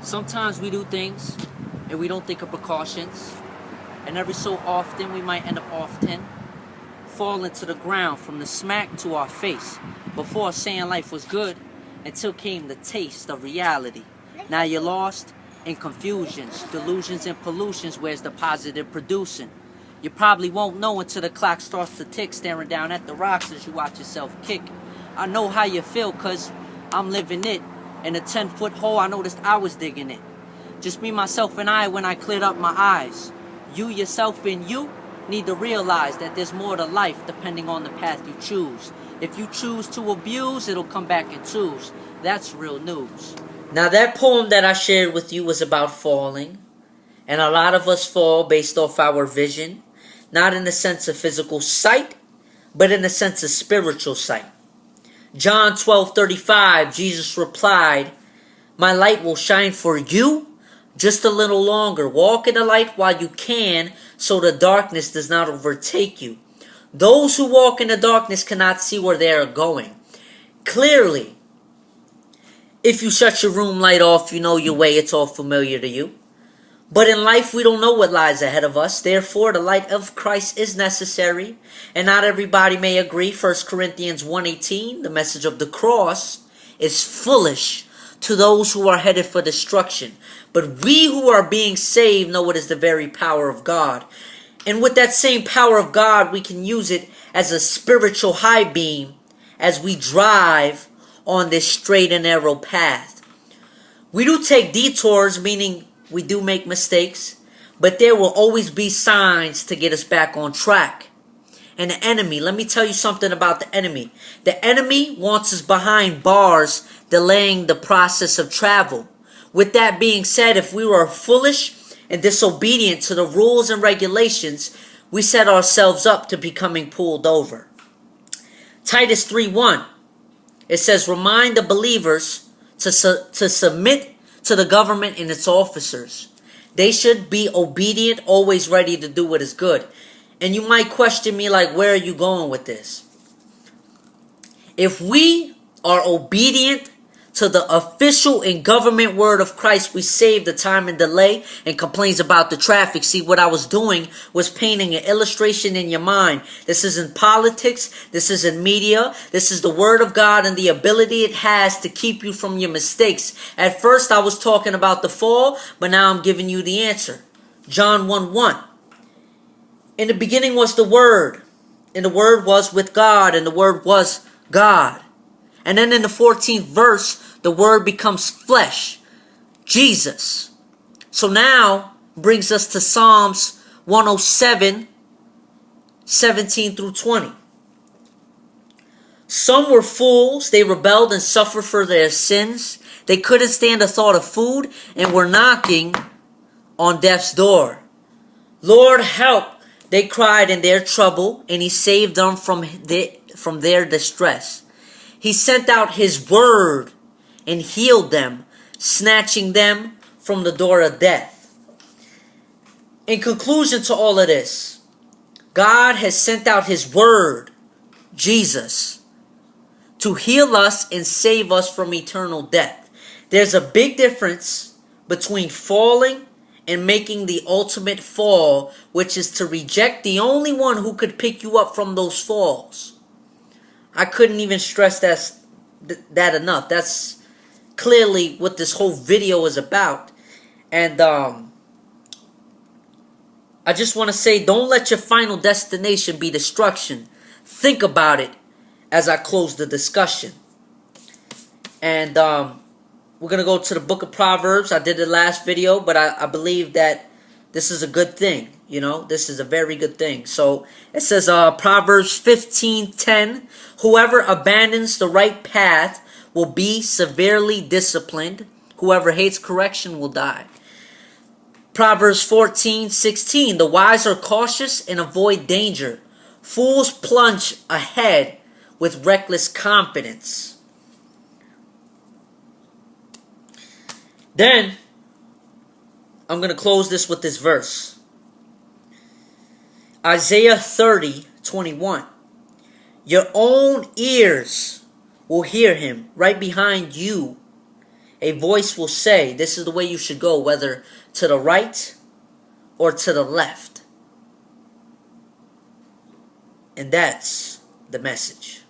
Sometimes we do things and we don't think of precautions, and every so often we might end up often falling to the ground from the smack to our face before saying life was good until came the taste of reality. Now you're lost in confusions, delusions, and pollutions. Where's the positive producing? You probably won't know until the clock starts to tick, staring down at the rocks as you watch yourself kick. I know how you feel, cause I'm living it. In a 10-foot hole, I noticed I was digging it. Just me, myself, and I when I cleared up my eyes. You, yourself, and you need to realize that there's more to life depending on the path you choose. If you choose to abuse, it'll come back in twos. That's real news. Now that poem that I shared with you was about falling. And a lot of us fall based off our vision. Not in the sense of physical sight, but in the sense of spiritual sight. John 12:35, Jesus replied, "My light will shine for you just a little longer. Walk in the light while you can, so the darkness does not overtake you. Those who walk in the darkness cannot see where they are going clearly. If you shut your room light off, you know your way. It's all familiar to you. But in life, we don't know what lies ahead of us. Therefore, the light of Christ is necessary. And not everybody may agree. 1 Corinthians 1:18, the message of the cross is foolish to those who are headed for destruction. But we who are being saved know it is the very power of God. And with that same power of God, we can use it as a spiritual high beam as we drive on this straight and narrow path. We do take detours, meaning we do make mistakes, but there will always be signs to get us back on track. And the enemy, let me tell you something about the enemy. The enemy wants us behind bars, delaying the process of travel. With that being said, if we were foolish and disobedient to the rules and regulations, we set ourselves up to becoming pulled over. Titus 3:1, it says, remind the believers to submit to the government and its officers. They should be obedient, always ready to do what is good. And you might question me like, where are you going with this? If we are obedient to the official and government word of Christ, we save the time and delay and complaints about the traffic. See, what I was doing was painting an illustration in your mind. This isn't politics. This isn't media. This is the word of God and the ability it has to keep you from your mistakes. At first, I was talking about the fall, but now I'm giving you the answer. John 1:1. In the beginning was the Word, and the Word was with God, and the Word was God. And then in the 14th verse, the Word becomes flesh, Jesus. So now brings us to Psalms 107, 17 through 20. Some were fools, they rebelled and suffered for their sins. They couldn't stand the thought of food and were knocking on death's door. Lord, help, they cried in their trouble, and he saved them from their distress. He sent out his word and healed them, snatching them from the door of death. In conclusion to all of this, God has sent out his word, Jesus, to heal us and save us from eternal death. There's a big difference between falling and making the ultimate fall, which is to reject the only one who could pick you up from those falls. I couldn't even stress that enough. That's clearly what this whole video is about. And I just want to say, don't let your final destination be destruction. Think about it as I close the discussion. And we're going to go to the book of Proverbs. I did the last video, but I believe that this is a good thing. You know, this is a very good thing. So it says Proverbs 15:10, whoever abandons the right path will be severely disciplined. Whoever hates correction will die. Proverbs 14:16, the wise are cautious and avoid danger. Fools plunge ahead with reckless confidence. Then, I'm going to close this with this verse. Isaiah 30:21. Your own ears will hear him right behind you, A voice will say, this is the way you should go, whether to the right or to the left. And that's the message.